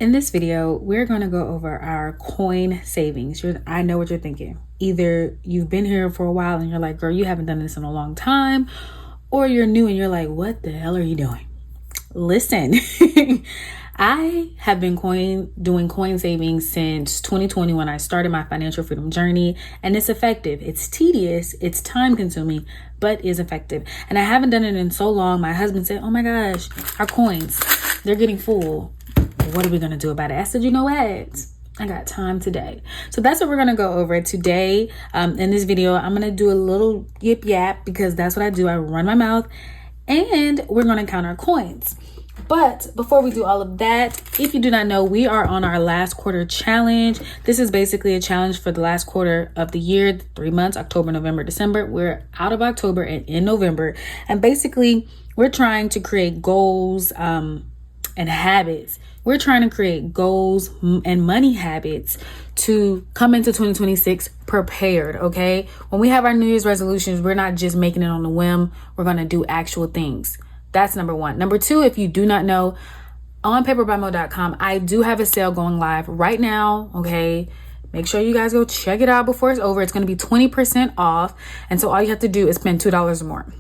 In this video, we're going to go over our coin savings. I know what you're thinking. Either you've been here for a while and you're like, girl, you haven't done this in a long time, or you're new and you're like, what the hell are you doing? Listen, I have been doing coin savings since 2020 when I started my financial freedom journey, and it's effective. It's tedious, it's time consuming, but is effective. And I haven't done it in so long. My husband said, oh my gosh, our coins, they're getting full. What are we going to do about it? I said, you know what? I got time today. So that's what we're going to go over today. In this video, I'm going to do a little yip yap because that's what I do. I run my mouth, and we're going to count our coins. But before we do all of that, if you do not know, we are on our last quarter challenge. This is basically a challenge for the last quarter of the year, 3 months, October, November, December. We're out of October and in November. And basically, we're trying to create goals and habits. We're trying to create goals and money habits to come into 2026 prepared, okay? When we have our New Year's resolutions, we're not just making it on a whim. We're going to do actual things. That's number one. Number two, if you do not know, on paperbuymo.com, I do have a sale going live right now, okay? Make sure you guys go check it out before it's over. It's going to be 20% off. And so all you have to do is spend $2 or more.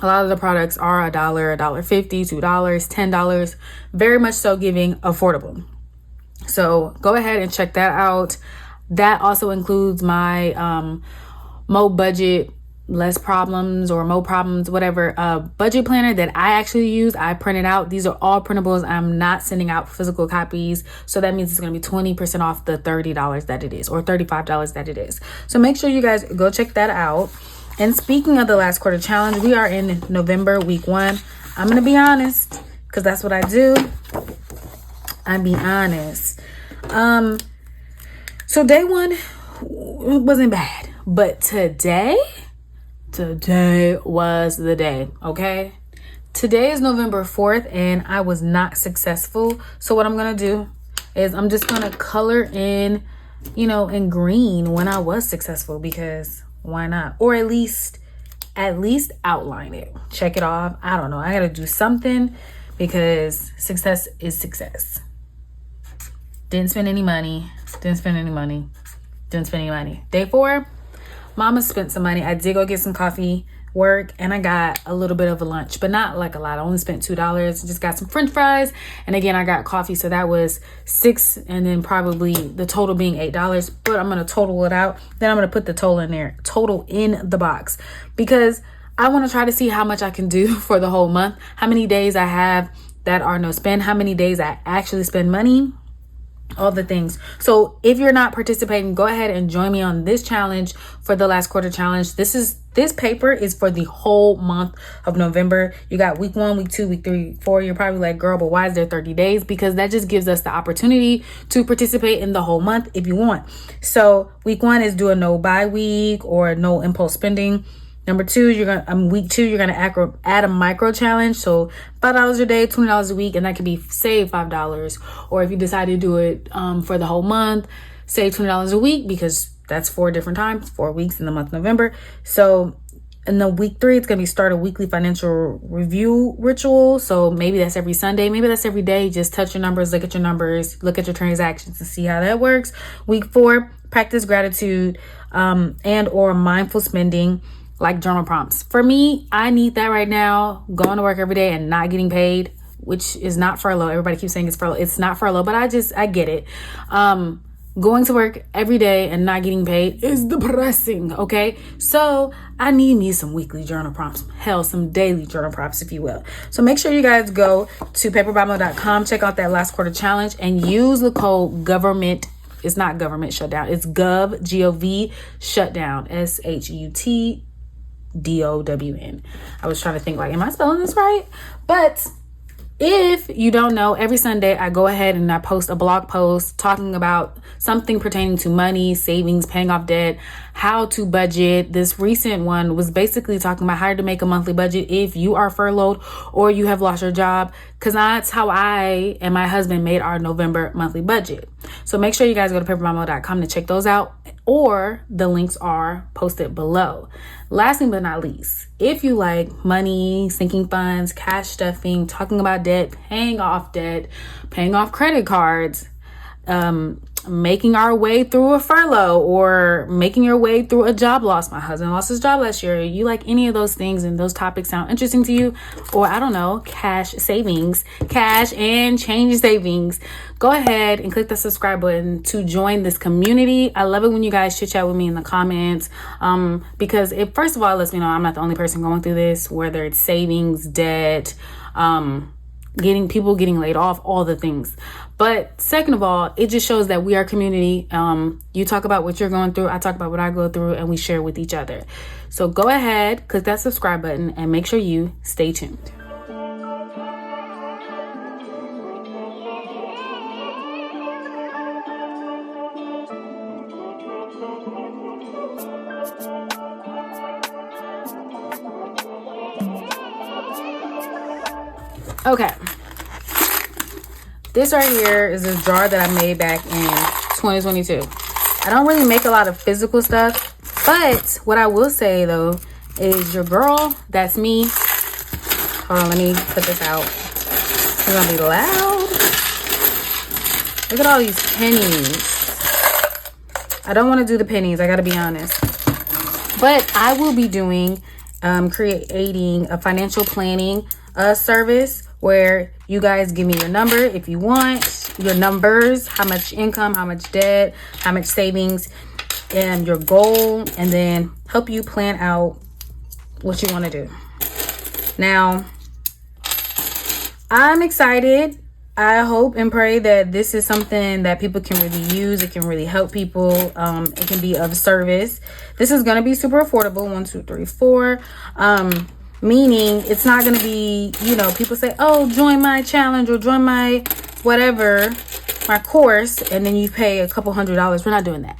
A lot of the products are $1, $1.50, $2, $10, very much so giving affordable. So go ahead and check that out. That also includes my Mo Budget, Less Problems, or Mo Problems, whatever, budget planner that I actually use. I printed out. These are all printables. I'm not sending out physical copies. So that means it's going to be 20% off the $30 that it is, or $35 that it is. So make sure you guys go check that out. And speaking of the last quarter challenge, we are in November, week 1. I'm going to be honest, because that's what I do. I be honest. So day 1 wasn't bad, but today was the day, okay? Today is November 4th, and I was not successful. So what I'm going to do is I'm just going to color in, in green when I was successful, because why not? Or at least outline it. Check it off. I don't know. I got to do something, because success is success. Didn't spend any money. Day 4, Mama spent some money. I did go get some coffee, work, and I got a little bit of a lunch, but not like a lot. I only spent $2. Just got some French fries, and again, I got coffee, so that was $6, and then probably the total being $8. But I'm gonna total it out. Then I'm gonna put the total in there, total in the box, because I want to try to see how much I can do for the whole month. How many days I have that are no spend. How many days I actually spend money. All the things. So if you're not participating, go ahead and join me on this challenge for the last quarter challenge. This paper is for the whole month of November. You got week 1, week 2, week 3, 4. You're probably like, girl, but why is there 30 days? Because that just gives us the opportunity to participate in the whole month if you want. So week 1 is do a no buy week or no impulse spending. Number 2, week 2, you're gonna add a micro challenge. So $5 a day, $20 a week, and that could be save $5. Or if you decide to do it for the whole month, save $20 a week, because that's 4 different times, 4 weeks in the month of November. So in the week 3, it's gonna be start a weekly financial review ritual. So maybe that's every Sunday, maybe that's every day. Just touch your numbers, look at your numbers, look at your transactions, and see how that works. Week 4, practice gratitude and or mindful spending, like journal prompts. For me, I need that right now. Going to work every day and not getting paid, which is not furlough. Everybody keeps saying it's furlough. It's not furlough, but I get it. Going to work every day and not getting paid is depressing, okay? So I need me some weekly journal prompts. Hell, some daily journal prompts, if you will. So make sure you guys go to paperbuymo.com, check out that last quarter challenge, and use the code government. It's not government shutdown. It's GOV shutdown, SHUTDOWN. I was trying to think, like, am I spelling this right? But if you don't know, every Sunday I go ahead and I post a blog post talking about something pertaining to money, savings, paying off debt, how to budget. This recent one was basically talking about how to make a monthly budget if you are furloughed or you have lost your job, because that's how I and my husband made our November monthly budget. So make sure you guys go to paperbuymo.com to check those out. or the links are posted below. Lastly but not least, if you like money, sinking funds, cash stuffing, talking about debt, paying off credit cards, making our way through a furlough, or making your way through a job loss. My husband lost his job last year. You like any of those things and those topics sound interesting to you, or I don't know, cash and change savings, go ahead and click the subscribe button to join this community. I love it when you guys chit chat with me in the comments, because it, first of all, lets me know I'm not the only person going through this, whether it's savings, debt, getting laid off, all the things. But second of all, it just shows that we are community. You talk about what you're going through, I talk about what I go through, and we share with each other. So go ahead, click that subscribe button, and make sure you stay tuned. Okay. This right here is a jar that I made back in 2022. I don't really make a lot of physical stuff, but what I will say though is your girl, that's me. Hold on, let me put this out. It's gonna be loud. Look at all these pennies. I don't want to do the pennies, I gotta be honest. But I will be doing, creating a financial planning service where you guys give me your number if you want, your numbers, how much income, how much debt, how much savings, and your goal, and then help you plan out what you want to do. Now, I'm excited. I hope and pray that this is something that people can really use. It can really help people. It can be of service. This is going to be super affordable. 1, 2, 3, 4. Meaning it's not going to be, people say, oh, join my challenge or join my whatever, my course, and then you pay a couple $100s. We're not doing that.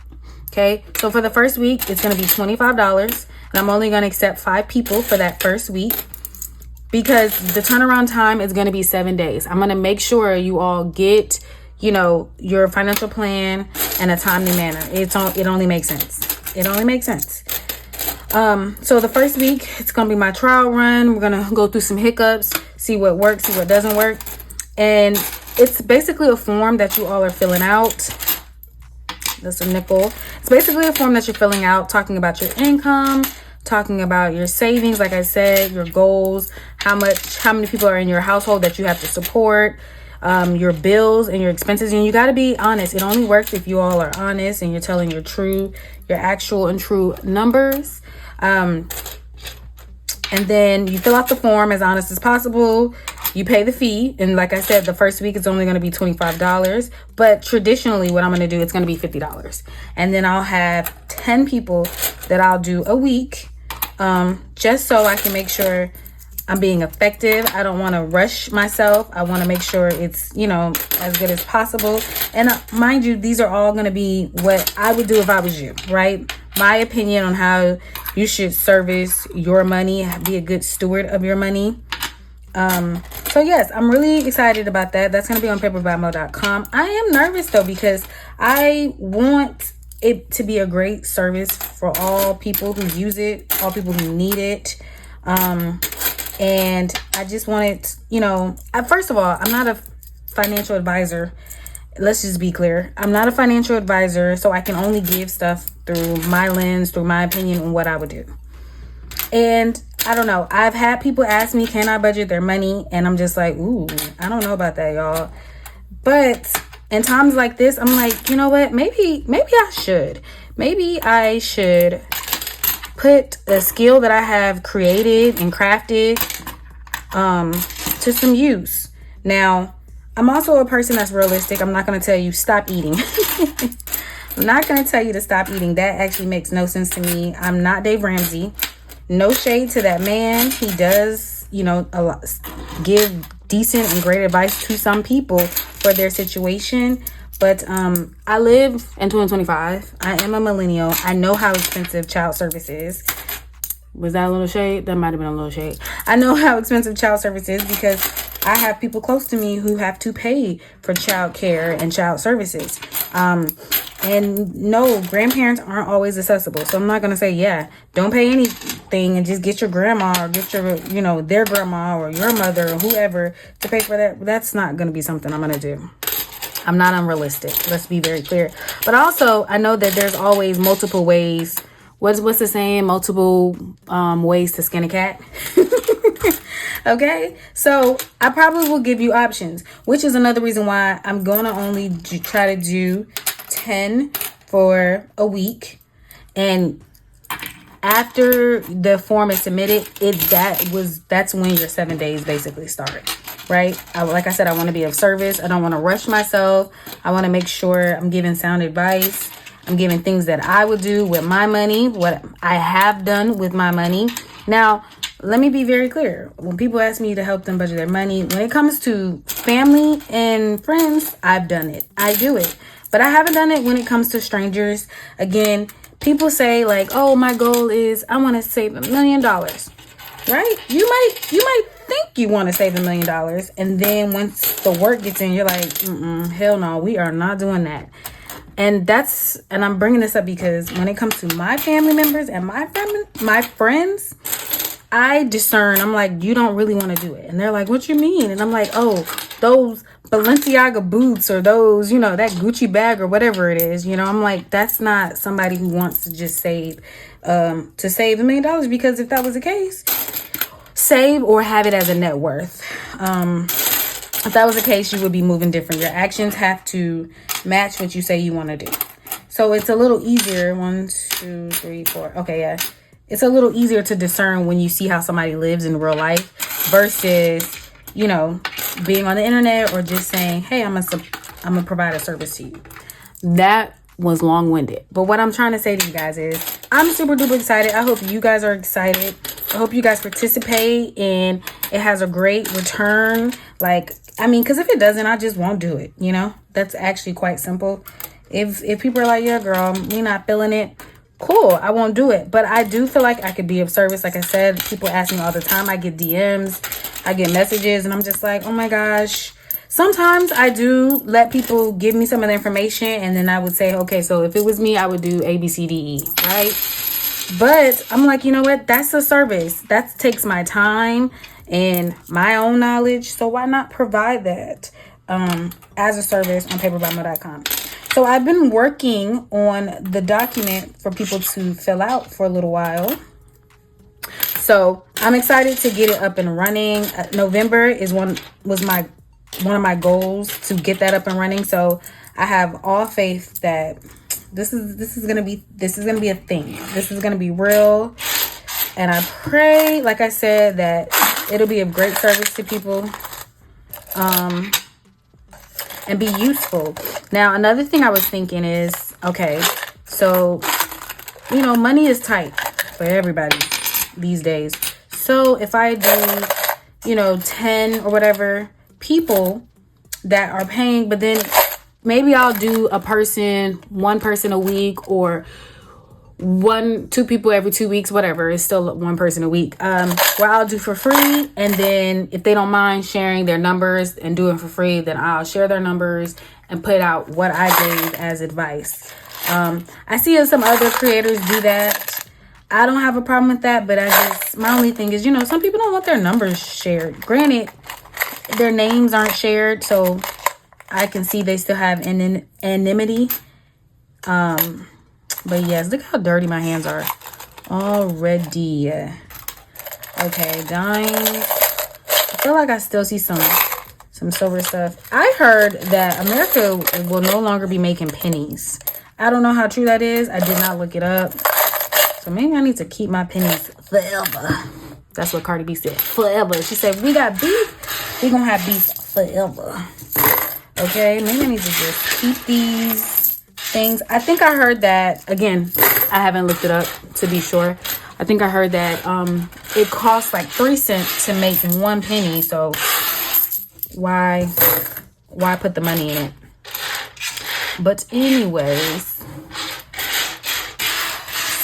Okay. So for the first week, it's going to be $25, and I'm only going to accept 5 people for that first week because the turnaround time is going to be 7 days. I'm going to make sure you all get, your financial plan in a timely manner. It only makes sense. It only makes sense. So the first week, it's going to be my trial run. We're going to go through some hiccups, see what works, see what doesn't work. And it's basically a form that you all are filling out. That's a nickel. It's basically a form that you're filling out, talking about your income, talking about your savings, like I said, your goals, how many people are in your household that you have to support, your bills and your expenses. And you got to be honest. It only works if you all are honest and you're telling your actual and true numbers. And then you fill out the form as honest as possible. You pay the fee. And like I said, the first week it's only going to be $25. But traditionally what I'm going to do, it's going to be $50. And then I'll have 10 people that I'll do a week, just so I can make sure I'm being effective. I don't want to rush myself. I want to make sure it's, as good as possible. And mind you, these are all going to be what I would do if I was you, right? My opinion on how you should service your money, be a good steward of your money. So yes, I'm really excited about that. That's going to be on paperbymo.com. I am nervous though, because I want it to be a great service for all people who use it, all people who need it. And I just wanted, first of all, I'm not a financial advisor. Let's just be clear. I'm not a financial advisor, so I can only give stuff through my lens, through my opinion on what I would do. And I don't know. I've had people ask me, can I budget their money? And I'm just like, ooh, I don't know about that, y'all. But in times like this, I'm like, you know what? Maybe I should. Maybe I should put a skill that I have created and crafted to some use. Now, I'm also a person that's realistic. I'm not going to tell you stop eating. I'm not going to tell you to stop eating. That actually makes no sense to me. I'm not Dave Ramsey. No shade to that man. He does, give decent and great advice to some people for their situation. But I live in 2025. I am a millennial. I know how expensive child service is. Was that a little shade? That might have been a little shade. I know how expensive child service is because I have people close to me who have to pay for child care and child services. And no, grandparents aren't always accessible. So I'm not going to say, yeah, don't pay anything and just get your grandma or get your, their grandma or your mother or whoever to pay for that. That's not going to be something I'm going to do. I'm not unrealistic. Let's be very clear. But also, I know that there's always multiple ways. What's the saying? Multiple ways to skin a cat. Okay, so I probably will give you options, which is another reason why I'm going to only try to do 10 for a week. And after the form is submitted, that's when your 7 days basically start, right? Like I said, I want to be of service. I don't want to rush myself. I want to make sure I'm giving sound advice. I'm giving things that I would do with my money, what I have done with my money. Now, let me be very clear. When people ask me to help them budget their money, when it comes to family and friends, I've done it. I do it. But I haven't done it when it comes to strangers. Again, people say like, oh, my goal is I want to save $1 million, right? You might think you want to save $1 million. And then once the work gets in, you're like, hell no, we are not doing that. And I'm bringing this up because when it comes to my family members and my friends, I discern. I'm like, you don't really want to do it. And they're like, what you mean? And I'm like, oh, those Balenciaga boots or those, that Gucci bag or whatever it is. I'm like, that's not somebody who wants to just save $1 million, because if that was the case, save or have it as a net worth. If that was the case, you would be moving different. Your actions have to match what you say you want to do. So it's a little easier. 1, 2, 3, 4. Okay, yeah. It's a little easier to discern when you see how somebody lives in real life versus, being on the internet or just saying, hey, I'm gonna provide a service to you. That was long-winded. But what I'm trying to say to you guys is I'm super duper excited. I hope you guys are excited. I hope you guys participate and it has a great return. Because if it doesn't, I just won't do it. That's actually quite simple. If people are like, yeah, girl, we're not feeling it, cool, I won't do it. But I do feel like I could be of service. Like I said, people ask me all the time. I get DMs, I get messages, and I'm just like, oh my gosh. Sometimes I do let people give me some of the information, and then I would say, okay, so if it was me, I would do A, B, C, D, E, right? But I'm like, you know what? That's a service. That takes my time and my own knowledge. So why not provide that as a service on paperbymmo.com? So I've been working on the document for people to fill out for a little while. So I'm excited to get it up and running. November is one of my goals to get that up and running. So I have all faith that this is gonna be a thing. This is gonna be real. And I pray, like I said, that it'll be of great service to people. And be useful. Now, another thing I was thinking is, okay, so, money is tight for everybody these days. So if I do, 10 or whatever people that are paying, but then maybe I'll do one person a week, or 2 people every 2 weeks, whatever. It's still one person a week. Where I'll do for free, and then if they don't mind sharing their numbers and doing for free, then I'll share their numbers and put out what I gave as advice. I see some other creators do that. I don't have a problem with that, but my only thing is, some people don't want their numbers shared. Granted, their names aren't shared, so I can see they still have anonymity. But yes, look how dirty my hands are already. Okay, dying. I feel like I still see some silver stuff. I heard that America will no longer be making pennies. I don't know how true that is. I did not look it up. So maybe I need to keep my pennies forever. That's what Cardi B said. Forever. She said, we got beef. We gonna have beef forever. Okay, maybe I need to just keep these things. I think I heard that, again, I haven't looked it up to be sure. I think I heard that it costs like 3 cents to make 1 penny. So why put the money in it? But anyways,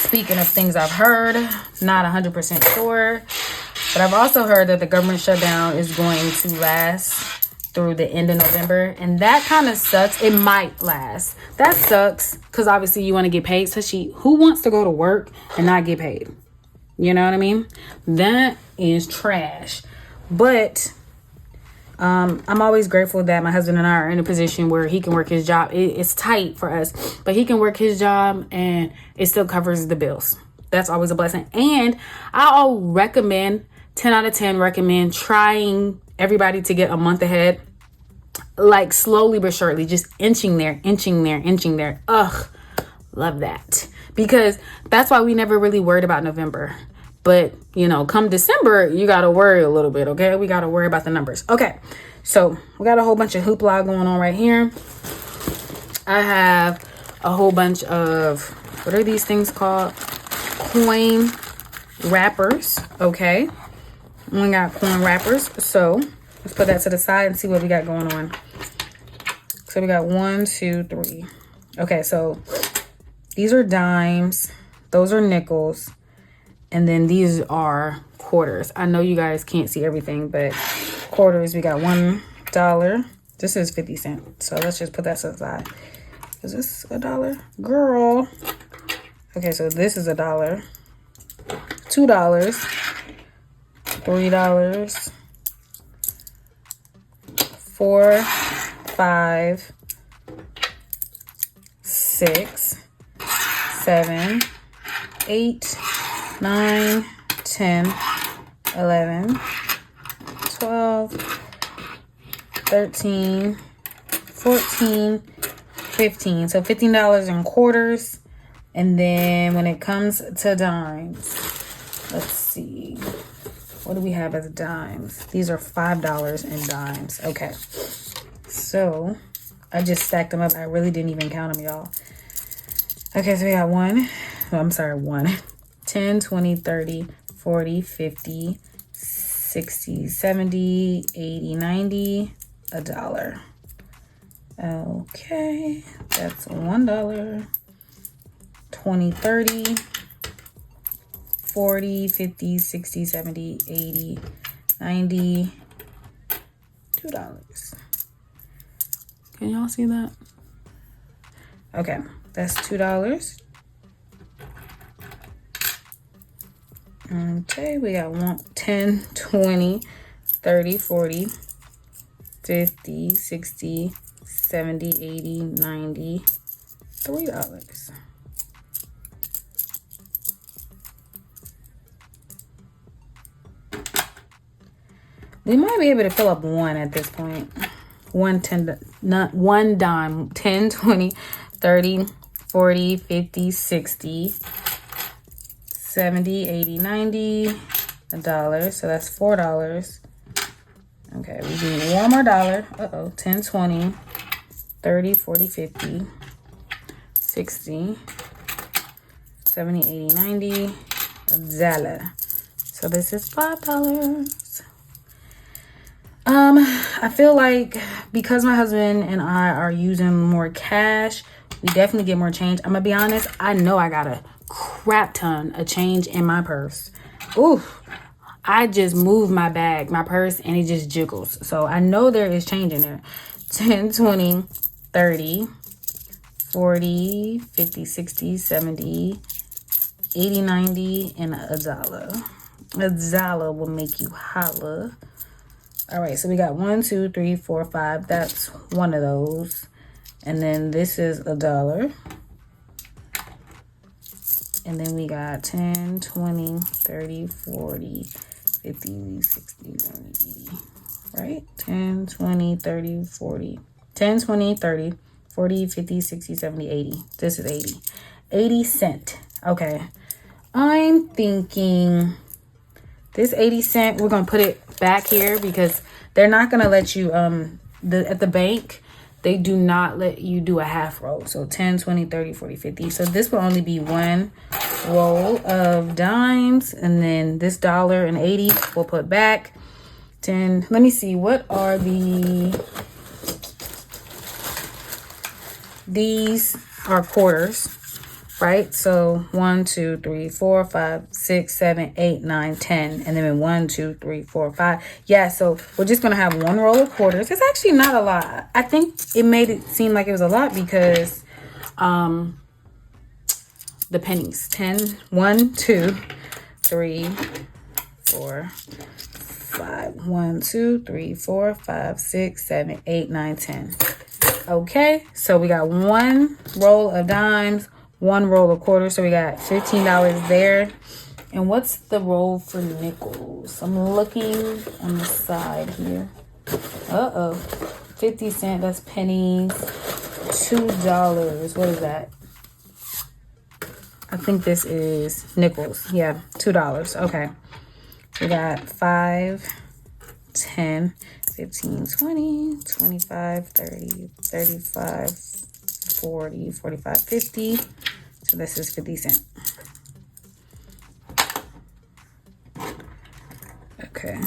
speaking of things I've heard, not 100% sure, but I've also heard that the government shutdown is going to last through the end of November, and that kind of sucks. It might last. That sucks because obviously you want to get paid. So who wants to go to work and not get paid? You know what I mean? That is trash. But I'm always grateful that my husband and I are in a position where he can work his job. It's tight for us, but he can work his job and it still covers the bills. That's always a blessing. And I'll recommend, 10 out of 10 recommend trying everybody to get a month ahead, like slowly but surely, just inching there. Ugh, love that, because that's why we never really worried about November. But, you know, come December, you got to worry a little bit, okay? We got to worry about the numbers. Okay, so we got a whole bunch of hoopla going on right here. I have a whole bunch of, what are these things called? Coin wrappers, okay? We got coin wrappers. So let's put that to the side and see what we got going on. So we got 1, 2, 3. Okay, so these are dimes. Those are nickels. And then these are quarters. I know you guys can't see everything, but quarters, we got $1. This is 50 cents. So let's just put that to the side. Is this $1? Girl. Okay, so this is $1. $2. $3. 4, 5, 6, 7, 8, 9, 10, 11, 12, 13, 14, 15. So $15 in quarters. And then when it comes to dimes, let's see. What do we have as dimes? These are $5 in dimes. Okay. So I just stacked them up. I really didn't even count them, y'all. Okay, so we got 10, 20, 30, 40, 50, 60, 70, 80, 90, $1. Okay, that's $1. 20, 30, 40, 50, 60, 70, 80, 90, $2. Can y'all see that? Okay, that's $2. Okay, we got 10, 20, 30, 40, 50, 60, 70, 80, 90, $3. We might be able to fill up one at this point. One dime. 10, 20, 30, 40, 50, 60, 70, 80, 90, $1. So that's $4. Okay, we need one more dollar. 10, 20, 30, 40, 50, 60, 70, 80, 90, $1. So this is $5. I feel like because my husband and I are using more cash, we definitely get more change. I'm gonna be honest, I know I got a crap ton of change in my purse. Ooh, I just moved my purse, and it just jiggles. So I know there is change in there. 10, 20, 30, 40, 50, 60, 70, 80, 90, and $1. $1 will make you holla. All right, so we got 1, 2, 3, 4, 5. That's one of those. And then this is $1. And then we got 10, 20, 30, 40, 50, 60, 70, 80. Right? 10, 20, 30, 40. 10, 20, 30, 40, 50, 60, 70, 80. This is 80. 80 cents. Okay. I'm thinking this 80 cents, we're going to put it back here because they're not going to let you, at the bank, they do not let you do a half roll. So 10, 20, 30, 40, 50. So this will only be one roll of dimes. And then this $1.80 we'll put back. 10. Let me see. What are these are quarters. right? So 1, 2, 3, 4, 5, 6, 7, 8, 9, 10, and then 1, 2, 3, 4, 5. Yeah, so we're just gonna have one roll of quarters. It's actually not a lot. I think it made it seem like it was a lot because the pennies. 10, 1, 2, 3, 4, 5. 1, 2, 3, 4, 5, 6, 7, 8, 9, 10. Okay, so we got one roll of dimes, one roll of quarters, so we got $15 there. And what's the roll for nickels? I'm looking on the side here. 50 cents, that's pennies. $2, what is that? I think this is nickels. Yeah, $2. Okay, we got 5, 10, 15, 20, 25, 30, 35, 40, 45, 50. So this is 50 cents. Okay.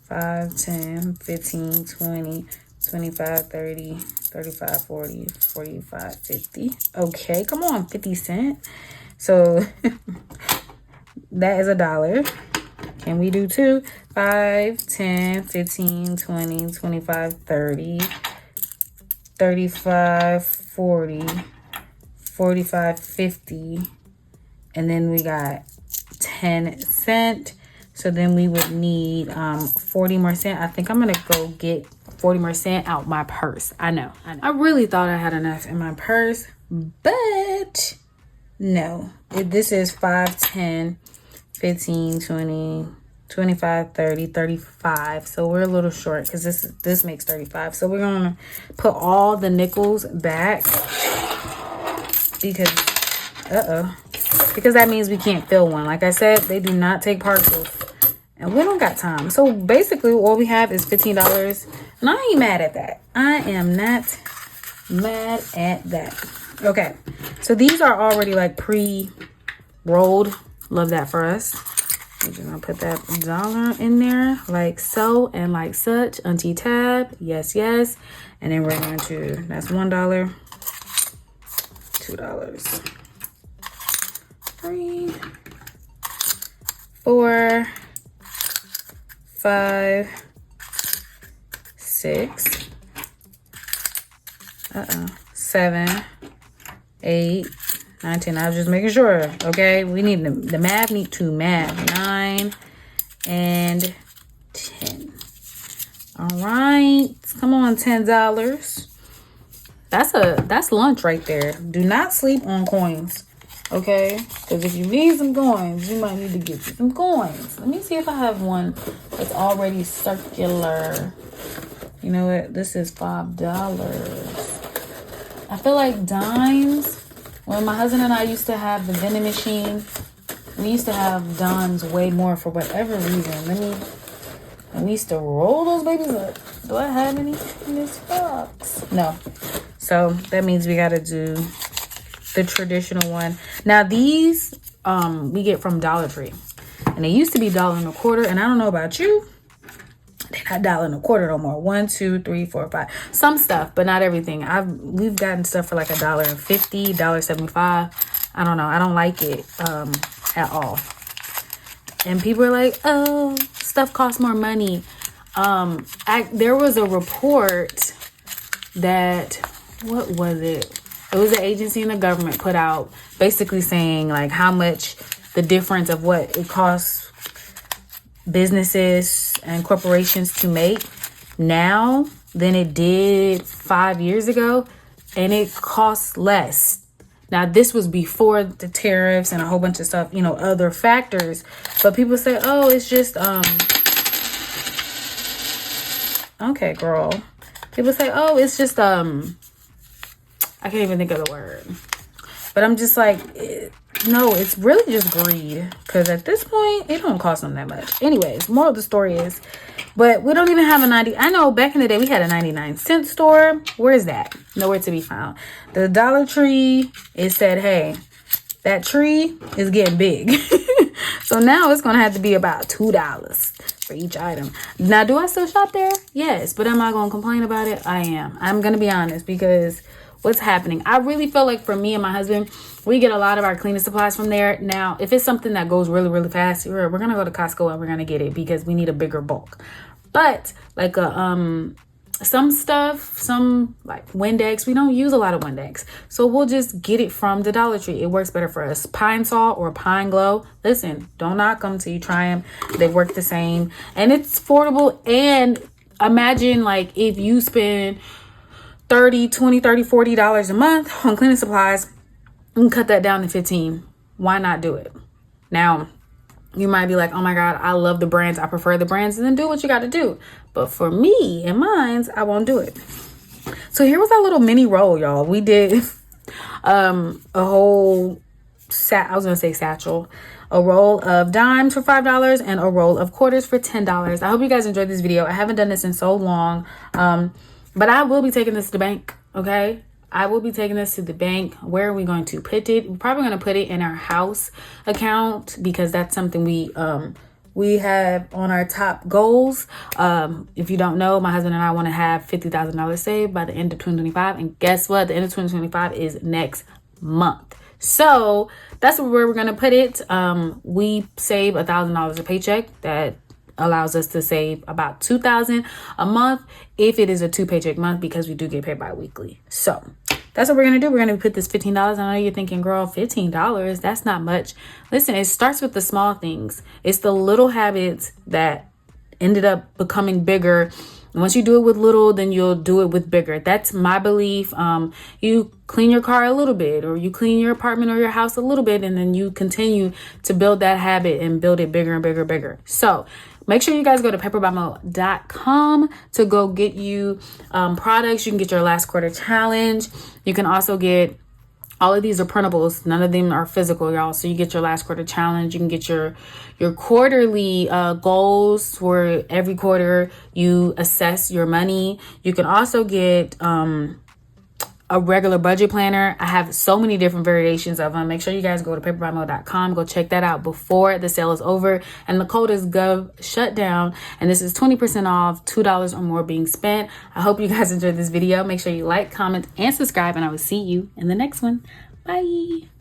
5, 10, 15, 20, 25, 30, 35, 40, 45, 50. Okay, come on, 50 cents. So that is $1. Can we do 2? 5, 10, 15, 20, 25, 30, 35, 40, 45, 50. And then we got 10 cents. So then we would need 40 more cents. I think I'm going to go get 40 more cents out my purse. I know. I really thought I had enough in my purse, but no. This is 5, 10, 15, 20, 25, 30, 35. So we're a little short because this makes 35. So we're going to put all the nickels back because, because that means we can't fill one. Like I said, they do not take parcels. And we don't got time. So basically all we have is $15. And I ain't mad at that. I am not mad at that. Okay. So these are already like pre-rolled. Love that for us. We're just going to put that $1 in there like so and like such. Auntie tab. Yes, yes. And then we're going to, that's $1. $2. 3, 4, 5, 6, 7, 8, 9, 10. I was just making sure. Okay, we need the math need to math. 9 and 10. All right, come on, $10. That's lunch right there. Do not sleep on coins. Okay, because if you need some coins, you might need to get you some coins. Let me see if I have one that's already circular. You know what? This is $5. I feel like dimes. When my husband and I used to have the vending machine, we used to have dimes way more for whatever reason. And we used to roll those babies up. Do I have any in this box? No. So that means we got to do the traditional one. Now these we get from Dollar Tree, and they used to be $1.25. And I don't know about you, they're not $1.25 no more. 1, 2, 3, 4, 5. Some stuff, but not everything. We've gotten stuff for like $1.50, $1.75. I don't know. I don't like it at all. And people are like, oh, stuff costs more money. There was a report that, what was it? It was an agency in the government put out basically saying like how much the difference of what it costs businesses and corporations to make now than it did 5 years ago. And it costs less. Now, this was before the tariffs and a whole bunch of stuff, you know, other factors. But people say, oh, it's just, okay, girl. People say, oh, it's just, I can't even think of the word. But I'm just like, no, it's really just greed. Because at this point, it don't cost them that much. Anyways, moral of the story is, but we don't even have a 90. I know back in the day, we had a 99-cent store. Where is that? Nowhere to be found. The Dollar Tree, it said, hey, that tree is getting big. So now it's going to have to be about $2 for each item. Now, do I still shop there? Yes. But am I going to complain about it? I am. I'm going to be honest because what's happening. I really feel like for me and my husband, we get a lot of our cleaning supplies from there. Now, if it's something that goes really, really fast, we're going to go to Costco and we're going to get it because we need a bigger bulk. But like some stuff, some like Windex, we don't use a lot of Windex. So we'll just get it from the Dollar Tree. It works better for us. Pine Salt or Pine Glow. Listen, don't knock them till you try them. They work the same. And it's affordable. And imagine like if you spend $40 a month on cleaning supplies, you can cut that down to 15. Why not do it? Now, you might be like, oh my God, I love the brands. I prefer the brands, and then do what you got to do. But for me and mine, I won't do it. So here was our little mini roll, y'all. We did a whole satchel, a roll of dimes for $5 and a roll of quarters for $10. I hope you guys enjoyed this video. I haven't done this in so long, but I will be taking this to the bank, okay? I will be taking this to the bank. Where are we going to put it? We're probably going to put it in our house account because that's something we have on our top goals. If you don't know, my husband and I want to have $50,000 saved by the end of 2025. And guess what? The end of 2025 is next month. So that's where we're going to put it. We save $1,000 a paycheck. That allows us to save about $2,000 a month if it is a 2-paycheck month, because we do get paid bi-weekly. So that's what we're going to do. We're going to put this $15. I know you're thinking, girl, $15, that's not much. Listen, it starts with the small things. It's the little habits that ended up becoming bigger. Once you do it with little, then you'll do it with bigger. That's my belief. You clean your car a little bit, or you clean your apartment or your house a little bit, and then you continue to build that habit and build it bigger and bigger and bigger. So make sure you guys go to pepperbymmo.com to go get you products. You can get your last quarter challenge. You can also get, all of these are printables. None of them are physical, y'all. So you get your last quarter challenge. You can get your quarterly goals for every quarter. You assess your money. You can also get a regular budget planner. I have so many different variations of them. Make sure you guys go to pepperbymmo.com. Go check that out before the sale is over. And the code is Shutdown. And this is 20% off, $2 or more being spent. I hope you guys enjoyed this video. Make sure you like, comment, and subscribe. And I will see you in the next one. Bye.